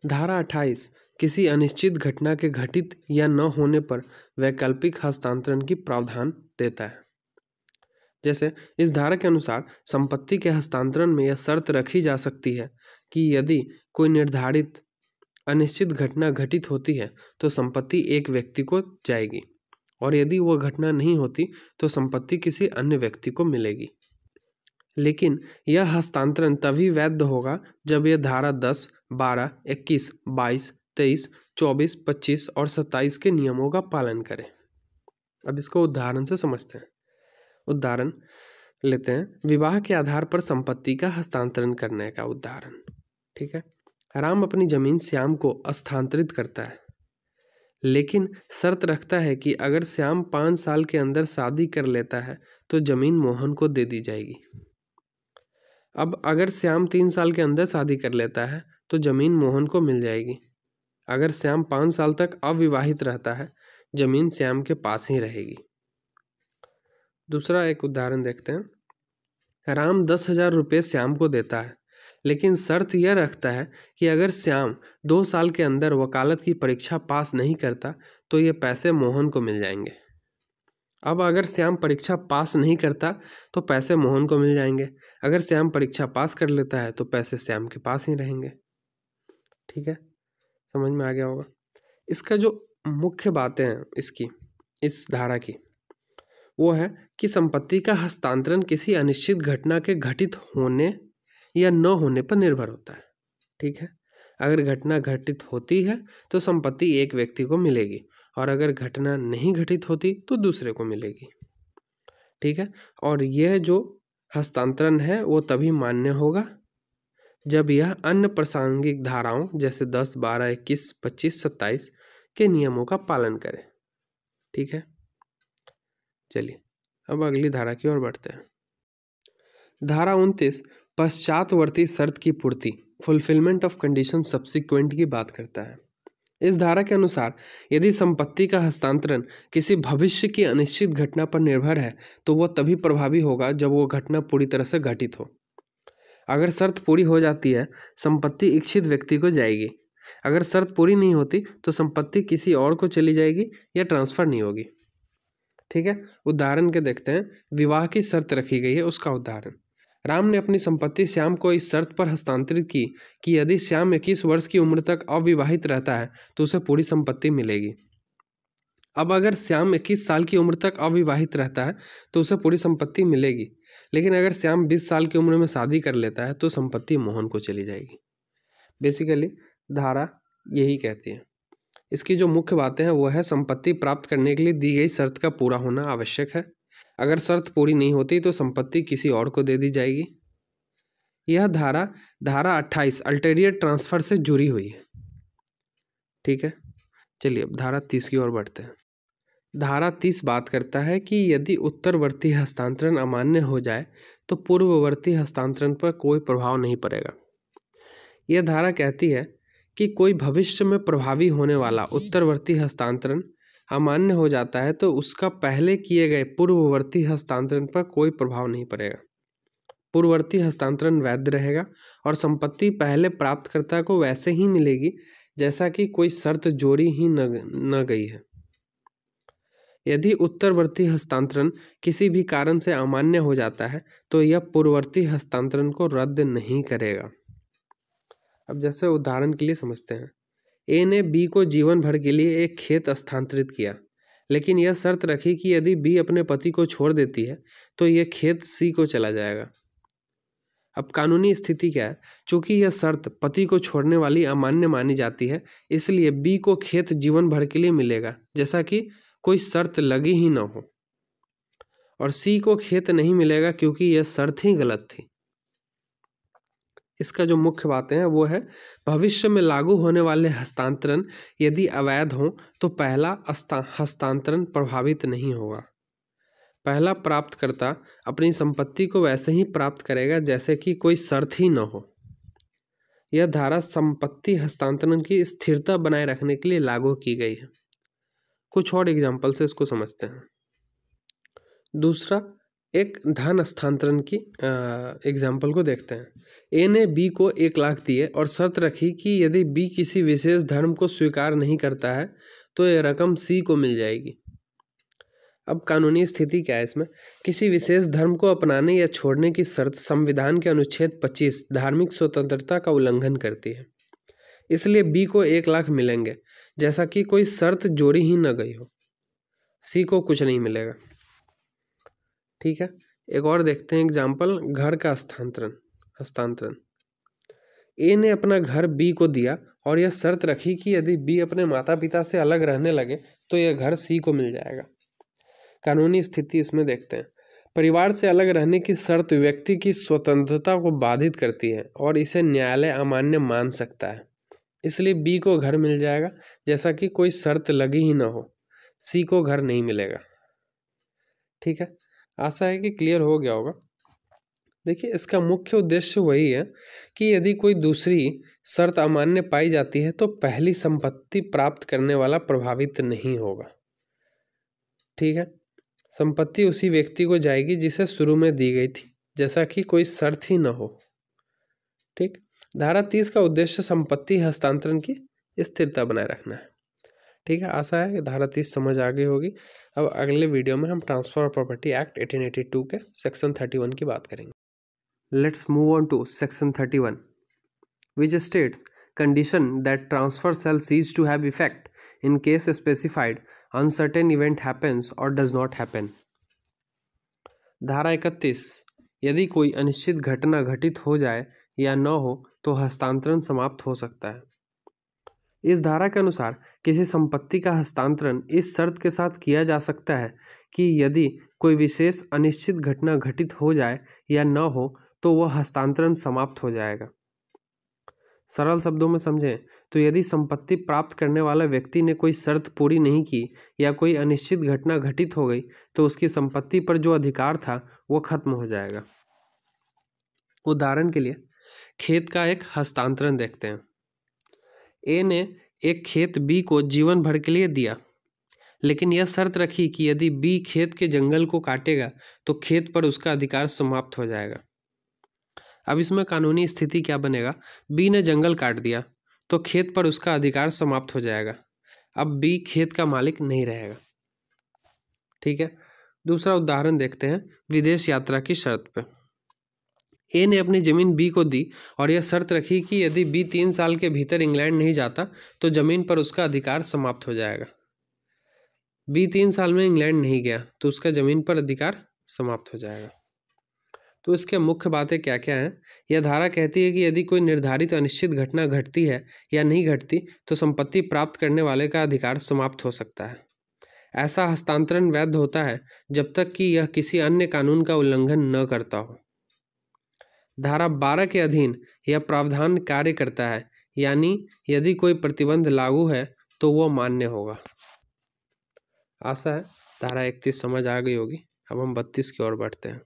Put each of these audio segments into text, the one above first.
धारा 28 किसी अनिश्चित घटना के घटित या न होने पर वैकल्पिक हस्तांतरण की प्रावधान देता है। जैसे इस धारा के अनुसार संपत्ति के हस्तांतरण में यह शर्त रखी जा सकती है कि यदि कोई निर्धारित अनिश्चित घटना घटित होती है तो संपत्ति एक व्यक्ति को जाएगी, और यदि वह घटना नहीं होती तो संपत्ति किसी अन्य व्यक्ति को मिलेगी। लेकिन यह हस्तांतरण तभी वैध होगा जब यह धारा 10, 12, 21, 22, 23, 24, 25 और 27 के नियमों का पालन करे। अब इसको उदाहरण से समझते हैं। उदाहरण लेते हैं, विवाह के आधार पर संपत्ति का हस्तांतरण करने का उदाहरण। ठीक है, राम अपनी जमीन श्याम को हस्तांतरित करता है, लेकिन शर्त रखता है कि अगर श्याम 5 साल के अंदर शादी कर लेता है तो जमीन मोहन को दे दी जाएगी। अब अगर श्याम 3 साल के अंदर शादी कर लेता है तो जमीन मोहन को मिल जाएगी। अगर श्याम 5 साल तक अविवाहित रहता है, जमीन श्याम के पास ही रहेगी। दूसरा एक उदाहरण देखते हैं। राम 10,000 रुपये श्याम को देता है, लेकिन शर्त यह रखता है कि अगर श्याम 2 साल के अंदर वकालत की परीक्षा पास नहीं करता तो ये पैसे मोहन को मिल जाएंगे। अब अगर श्याम परीक्षा पास नहीं करता तो पैसे मोहन को मिल जाएंगे। अगर श्याम परीक्षा पास कर लेता है तो पैसे श्याम के पास ही रहेंगे। ठीक है, समझ में आ गया होगा। इसका जो मुख्य बातें हैं इसकी, इस धारा की, वो है कि संपत्ति का हस्तांतरण किसी अनिश्चित घटना के घटित होने या न होने पर निर्भर होता है। ठीक है, अगर घटना घटित होती है तो संपत्ति एक व्यक्ति को मिलेगी, और अगर घटना नहीं घटित होती तो दूसरे को मिलेगी। ठीक है, और यह जो हस्तांतरण है वो तभी मान्य होगा जब यह अन्य प्रासंगिक धाराओं जैसे 10, 12, 21, 25, 27 के नियमों का पालन करे। ठीक है, चलिए अब अगली धारा की ओर बढ़ते हैं। धारा 29 पश्चातवर्ती शर्त की पूर्ति, फुलफिलमेंट ऑफ कंडीशन सब्सिक्वेंट की बात करता है। इस धारा के अनुसार यदि संपत्ति का हस्तांतरण किसी भविष्य की अनिश्चित घटना पर निर्भर है तो वह तभी प्रभावी होगा जब वो घटना पूरी तरह से घटित हो। अगर शर्त पूरी हो जाती है, संपत्ति इच्छित व्यक्ति को जाएगी। अगर शर्त पूरी नहीं होती तो संपत्ति किसी और को चली जाएगी या ट्रांसफर नहीं होगी। ठीक है, उदाहरण के देखते हैं। विवाह की शर्त रखी गई है, उसका उदाहरण। राम ने अपनी संपत्ति श्याम को इस शर्त पर हस्तांतरित की कि यदि श्याम 21 वर्ष की उम्र तक अविवाहित रहता है तो उसे पूरी संपत्ति मिलेगी। अब अगर श्याम 21 साल की उम्र तक अविवाहित रहता है तो उसे पूरी संपत्ति मिलेगी, लेकिन अगर श्याम 20 साल की उम्र में शादी कर लेता है तो संपत्ति मोहन को चली जाएगी। बेसिकली धारा यही कहती है। इसकी जो मुख्य बातें हैं वो है, संपत्ति प्राप्त करने के लिए दी गई शर्त का पूरा होना आवश्यक है। अगर शर्त पूरी नहीं होती तो संपत्ति किसी और को दे दी जाएगी। यह धारा 28 अल्टीरियर ट्रांसफर से जुड़ी हुई है। ठीक है, चलिए अब धारा 30 की ओर बढ़ते हैं। धारा 30 बात करता है कि यदि उत्तरवर्ती हस्तांतरण अमान्य हो जाए तो पूर्ववर्ती हस्तांतरण पर कोई प्रभाव नहीं पड़ेगा। यह धारा कहती है कि कोई भविष्य में प्रभावी होने वाला उत्तरवर्ती हस्तांतरण अमान्य हो जाता है तो उसका पहले किए गए पूर्ववर्ती हस्तांतरण पर कोई प्रभाव नहीं पड़ेगा। पूर्ववर्ती हस्तांतरण वैध रहेगा और संपत्ति पहले प्राप्तकर्ता को वैसे ही मिलेगी जैसा कि कोई शर्त जोड़ी ही न गई है। यदि उत्तरवर्ती हस्तांतरण किसी भी कारण से अमान्य हो जाता है तो यह पूर्ववर्ती हस्तांतरण को रद्द नहीं करेगा। अब जैसे उदाहरण के लिए समझते हैं। ए ने बी को जीवन भर के लिए एक खेत हस्तांतरित किया, लेकिन यह शर्त रखी कि यदि बी अपने पति को छोड़ देती है तो यह खेत सी को चला जाएगा। अब कानूनी स्थिति क्या है? चूंकि यह शर्त पति को छोड़ने वाली अमान्य मानी जाती है, इसलिए बी को खेत जीवन भर के लिए मिलेगा जैसा कि कोई शर्त लगी ही न हो, और सी को खेत नहीं मिलेगा क्योंकि यह शर्त ही गलत थी। इसका जो मुख्य बातें हैं वो है, भविष्य में लागू होने वाले हस्तांतरण यदि अवैध हों तो पहला हस्तांतरण प्रभावित नहीं होगा। पहला प्राप्तकर्ता अपनी संपत्ति को वैसे ही प्राप्त करेगा जैसे कि कोई शर्त ही न हो। यह धारा संपत्ति हस्तांतरण की स्थिरता बनाए रखने के लिए लागू की गई है। कुछ और एग्जाम्पल से इसको समझते हैं। दूसरा एक धन हस्तांतरण की एग्जाम्पल को देखते हैं। ए ने बी को 1,00,000 दिए और शर्त रखी कि यदि बी किसी विशेष धर्म को स्वीकार नहीं करता है तो यह रकम सी को मिल जाएगी। अब कानूनी स्थिति क्या है इसमें? किसी विशेष धर्म को अपनाने या छोड़ने की शर्त संविधान के अनुच्छेद 25 धार्मिक स्वतंत्रता का उल्लंघन करती है, इसलिए बी को 1,00,000 मिलेंगे, जैसा कि कोई शर्त जोड़ी ही न गई हो। सी को कुछ नहीं मिलेगा। ठीक है, एक और देखते हैं एग्जाम्पल, घर का हस्तांतरण। ए ने अपना घर बी को दिया और यह शर्त रखी कि यदि बी अपने माता पिता से अलग रहने लगे तो यह घर सी को मिल जाएगा। कानूनी स्थिति इसमें देखते हैं। परिवार से अलग रहने की शर्त व्यक्ति की स्वतंत्रता को बाधित करती है और इसे न्यायालय अमान्य मान सकता है, इसलिए बी को घर मिल जाएगा, जैसा कि कोई शर्त लगी ही ना हो। सी को घर नहीं मिलेगा। ठीक है, आशा है कि क्लियर हो गया होगा। देखिए, इसका मुख्य उद्देश्य वही है कि यदि कोई दूसरी शर्त अमान्य पाई जाती है तो पहली संपत्ति प्राप्त करने वाला प्रभावित नहीं होगा। ठीक है, संपत्ति उसी व्यक्ति को जाएगी जिसे शुरू में दी गई थी, जैसा कि कोई शर्त ही न हो। ठीक, धारा 30 का उद्देश्य संपत्ति हस्तांतरण की स्थिरता बनाए रखना है। ठीक है, आशा है कि धारा 30 समझ आ गई होगी। अब अगले वीडियो में हम ट्रांसफर ऑफ प्रॉपर्टी एक्ट 1882 के सेक्शन 31 की बात करेंगे। Let's move on to section 31, which states condition that transfer shall cease to have effect in case specified uncertain event happens or does not happen। धारा 31, यदि कोई अनिश्चित घटना घटित हो जाए या न हो तो हस्तांतरण समाप्त हो सकता है। इस धारा के अनुसार किसी संपत्ति का हस्तांतरण इस शर्त के साथ किया जा सकता है कि यदि कोई विशेष अनिश्चित घटना घटित हो जाए या न हो तो वह हस्तांतरण समाप्त हो जाएगा। सरल शब्दों में समझें तो यदि संपत्ति प्राप्त करने वाला व्यक्ति ने कोई शर्त पूरी नहीं की या कोई अनिश्चित घटना घटित हो गई तो उसकी संपत्ति पर जो अधिकार था वो खत्म हो जाएगा। उदाहरण के लिए खेत का एक हस्तांतरण देखते हैं। ए ने एक खेत बी को जीवन भर के लिए दिया, लेकिन यह शर्त रखी कि यदि बी खेत के जंगल को काटेगा तो खेत पर उसका अधिकार समाप्त हो जाएगा। अब इसमें कानूनी स्थिति क्या बनेगा? बी ने जंगल काट दिया तो खेत पर उसका अधिकार समाप्त हो जाएगा। अब बी खेत का मालिक नहीं रहेगा। ठीक है, दूसरा उदाहरण देखते हैं विदेश यात्रा की शर्त पे। ए ने अपनी जमीन बी को दी और यह शर्त रखी कि यदि बी 3 साल के भीतर इंग्लैंड नहीं जाता तो जमीन पर उसका अधिकार समाप्त हो जाएगा। बी 3 साल में इंग्लैंड नहीं गया तो उसका जमीन पर अधिकार समाप्त हो जाएगा। तो इसके मुख्य बातें क्या क्या हैं? यह धारा कहती है कि यदि कोई निर्धारित अनिश्चित घटना घटती है या नहीं घटती तो संपत्ति प्राप्त करने वाले का अधिकार समाप्त हो सकता है। ऐसा हस्तांतरण वैध होता है जब तक कि यह किसी अन्य कानून का उल्लंघन न करता हो। धारा 12 के अधीन यह प्रावधान कार्य करता है, यानी यदि कोई प्रतिबंध लागू है तो वह मान्य होगा। आशा है धारा 31 समझ आ गई होगी। अब हम 32 की ओर बढ़ते हैं।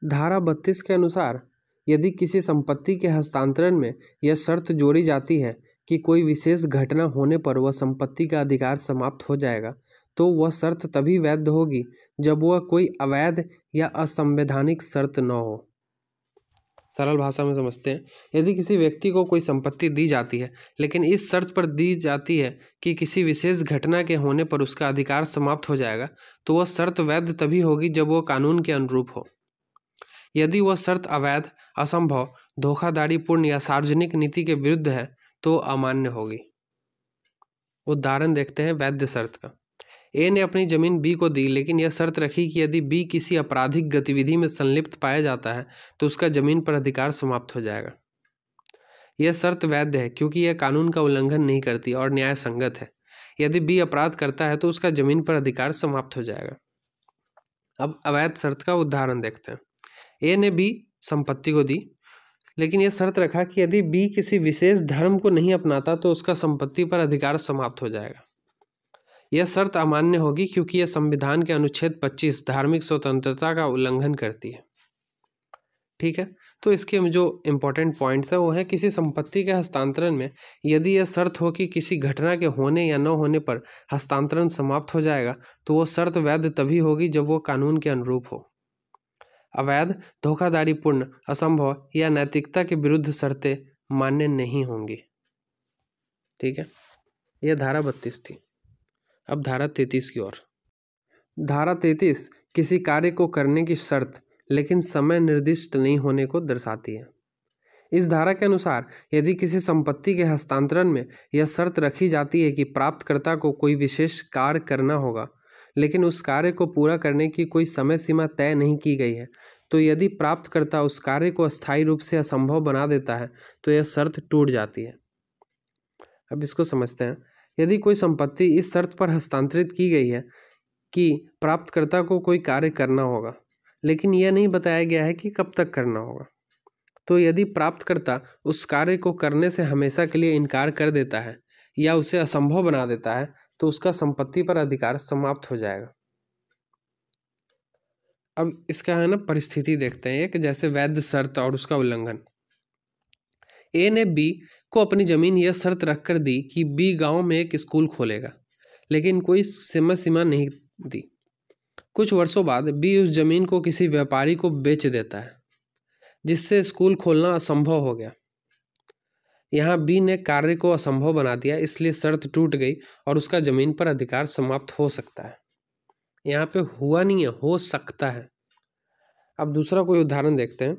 धारा 32 के अनुसार यदि किसी संपत्ति के हस्तांतरण में यह शर्त जोड़ी जाती है कि कोई विशेष घटना होने पर वह संपत्ति का अधिकार समाप्त हो जाएगा तो वह शर्त तभी वैध होगी जब वह कोई अवैध या असंवैधानिक शर्त न हो। सरल भाषा में समझते हैं, यदि किसी व्यक्ति को कोई संपत्ति दी जाती है लेकिन इस शर्त पर दी जाती है कि किसी विशेष घटना के होने पर उसका अधिकार समाप्त हो जाएगा तो वह शर्त वैध तभी होगी जब वह कानून के अनुरूप हो। यदि वह शर्त अवैध, असंभव, धोखाधड़ीपूर्ण या सार्वजनिक नीति के विरुद्ध है तो अमान्य होगी। उदाहरण देखते हैं वैध शर्त का। ए ने अपनी जमीन बी को दी, लेकिन यह शर्त रखी कि यदि बी किसी आपराधिक गतिविधि में संलिप्त पाया जाता है तो उसका जमीन पर अधिकार समाप्त हो जाएगा। यह शर्त वैध है क्योंकि यह कानून का उल्लंघन नहीं करती और न्याय संगत है। यदि बी अपराध करता है तो उसका जमीन पर अधिकार समाप्त हो जाएगा। अब अवैध शर्त का उदाहरण देखते हैं। ए ने बी संपत्ति को दी, लेकिन यह शर्त रखा कि यदि बी किसी विशेष धर्म को नहीं अपनाता तो उसका संपत्ति पर अधिकार समाप्त हो जाएगा। यह शर्त अमान्य होगी क्योंकि यह संविधान के अनुच्छेद 25 धार्मिक स्वतंत्रता का उल्लंघन करती है। ठीक है, तो इसके जो इम्पोर्टेंट पॉइंट्स है वो है किसी संपत्ति के हस्तांतरण में यदि यह शर्त हो कि किसी घटना के होने या न होने पर हस्तांतरण समाप्त हो जाएगा तो वो शर्त वैध तभी होगी जब वो कानून के अनुरूप हो। अवैध, धोखाधड़ीपूर्ण, असंभव या नैतिकता के विरुद्ध शर्तें मान्य नहीं होंगी। ठीक है, यह धारा 32 थी। अब धारा 33 की ओर। धारा 33 किसी कार्य को करने की शर्त लेकिन समय निर्दिष्ट नहीं होने को दर्शाती है। इस धारा के अनुसार यदि किसी संपत्ति के हस्तांतरण में यह शर्त रखी जाती है कि प्राप्तकर्ता को कोई विशेष कार्य करना होगा, लेकिन उस कार्य को पूरा करने की कोई समय सीमा तय नहीं की गई है, तो यदि प्राप्तकर्ता उस कार्य को अस्थायी रूप से असंभव बना देता है तो यह शर्त टूट जाती है। अब इसको समझते हैं। यदि कोई संपत्ति इस शर्त पर हस्तांतरित की गई है कि प्राप्तकर्ता को कोई कार्य करना होगा, लेकिन यह नहीं बताया गया है कि कब तक करना होगा, तो यदि प्राप्तकर्ता उस कार्य को करने से हमेशा के लिए इनकार कर देता है या उसे असंभव बना देता है तो उसका संपत्ति पर अधिकार समाप्त हो जाएगा। अब इसका है ना परिस्थिति देखते हैं, एक जैसे वैध शर्त और उसका उल्लंघन। ए ने बी को अपनी जमीन यह शर्त रखकर दी कि बी गांव में एक स्कूल खोलेगा, लेकिन कोई समय सीमा नहीं दी। कुछ वर्षों बाद बी उस जमीन को किसी व्यापारी को बेच देता है, जिससे स्कूल खोलना असंभव हो गया। यहाँ बी ने कार्य को असंभव बना दिया, इसलिए शर्त टूट गई और उसका जमीन पर अधिकार समाप्त हो सकता है। यहाँ पे हुआ नहीं है, हो सकता है। अब दूसरा कोई उदाहरण देखते हैं।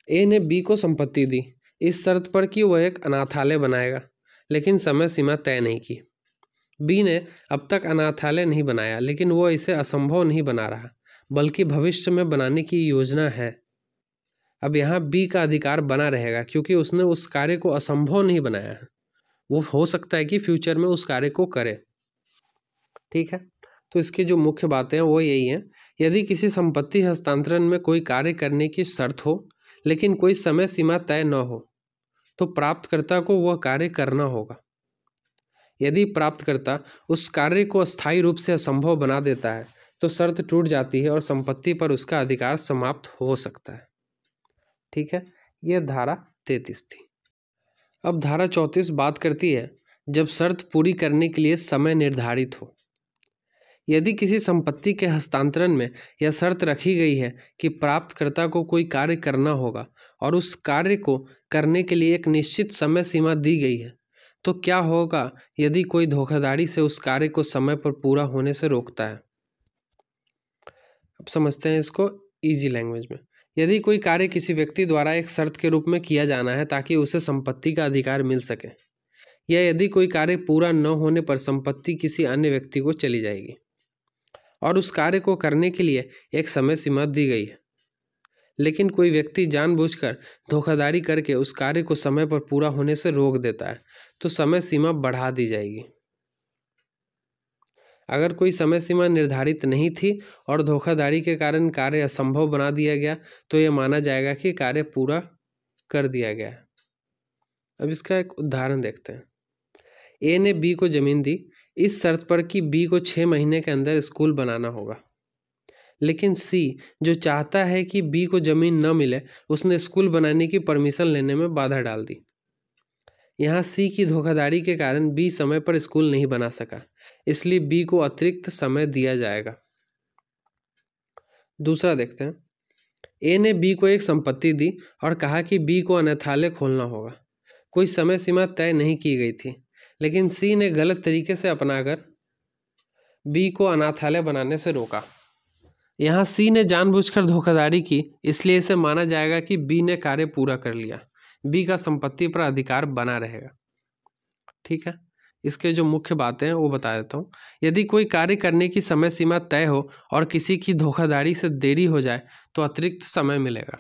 ए ने बी को संपत्ति दी इस शर्त पर कि वह एक अनाथालय बनाएगा, लेकिन समय सीमा तय नहीं की। बी ने अब तक अनाथालय नहीं बनाया, लेकिन वह इसे असंभव नहीं बना रहा, बल्कि भविष्य में बनाने की योजना है। अब यहाँ बी का अधिकार बना रहेगा क्योंकि उसने उस कार्य को असंभव नहीं बनाया है। वो हो सकता है कि फ्यूचर में उस कार्य को करे। ठीक है, तो इसकी जो मुख्य बातें हैं वो यही है। यदि किसी संपत्ति हस्तांतरण में कोई कार्य करने की शर्त हो लेकिन कोई समय सीमा तय न हो, तो प्राप्तकर्ता को वह कार्य करना होगा। यदि प्राप्तकर्ता उस कार्य को अस्थायी रूप से असंभव बना देता है तो शर्त टूट जाती है और संपत्ति पर उसका अधिकार समाप्त हो सकता है। ठीक है, यह धारा 33 थी। अब धारा 34 बात करती है जब शर्त पूरी करने के लिए समय निर्धारित हो। यदि किसी संपत्ति के हस्तांतरण में यह शर्त रखी गई है कि प्राप्तकर्ता को कोई कार्य करना होगा और उस कार्य को करने के लिए एक निश्चित समय सीमा दी गई है, तो क्या होगा यदि कोई धोखाधड़ी से उस कार्य को समय पर पूरा होने से रोकता है। अब समझते हैं इसको इजी लैंग्वेज में। यदि कोई कार्य किसी व्यक्ति द्वारा एक शर्त के रूप में किया जाना है ताकि उसे संपत्ति का अधिकार मिल सके, या यदि कोई कार्य पूरा न होने पर संपत्ति किसी अन्य व्यक्ति को चली जाएगी और उस कार्य को करने के लिए एक समय सीमा दी गई है, लेकिन कोई व्यक्ति जानबूझकर धोखाधड़ी करके उस कार्य को समय पर पूरा होने से रोक देता है, तो समय सीमा बढ़ा दी जाएगी। अगर कोई समय सीमा निर्धारित नहीं थी और धोखाधड़ी के कारण कार्य असंभव बना दिया गया तो यह माना जाएगा कि कार्य पूरा कर दिया गया है। अब इसका एक उदाहरण देखते हैं। ए ने बी को जमीन दी इस शर्त पर कि बी को 6 महीने के अंदर स्कूल बनाना होगा, लेकिन सी जो चाहता है कि बी को जमीन न मिले, उसने स्कूल बनाने की परमिशन लेने में बाधा डाल दी। यहाँ सी की धोखाधड़ी के कारण बी समय पर स्कूल नहीं बना सका, इसलिए बी को अतिरिक्त समय दिया जाएगा। दूसरा देखते हैं। ए ने बी को एक संपत्ति दी और कहा कि बी को अनाथालय खोलना होगा। कोई समय सीमा तय नहीं की गई थी, लेकिन सी ने गलत तरीके से अपनाकर बी को अनाथालय बनाने से रोका। यहाँ सी ने जानबूझकर धोखाधड़ी की, इसलिए इसे माना जाएगा कि बी ने कार्य पूरा कर लिया। बी का संपत्ति पर अधिकार बना रहेगा। ठीक है, इसके जो मुख्य बातें हैं वो बता देता हूँ। यदि कोई कार्य करने की समय सीमा तय हो और किसी की धोखाधड़ी से देरी हो जाए तो अतिरिक्त समय मिलेगा।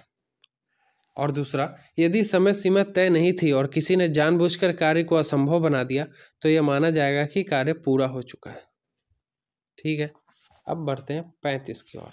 और दूसरा, यदि समय सीमा तय नहीं थी और किसी ने जानबूझकर कार्य को असंभव बना दिया तो यह माना जाएगा कि कार्य पूरा हो चुका है। ठीक है, अब बढ़ते हैं 35 की ओर।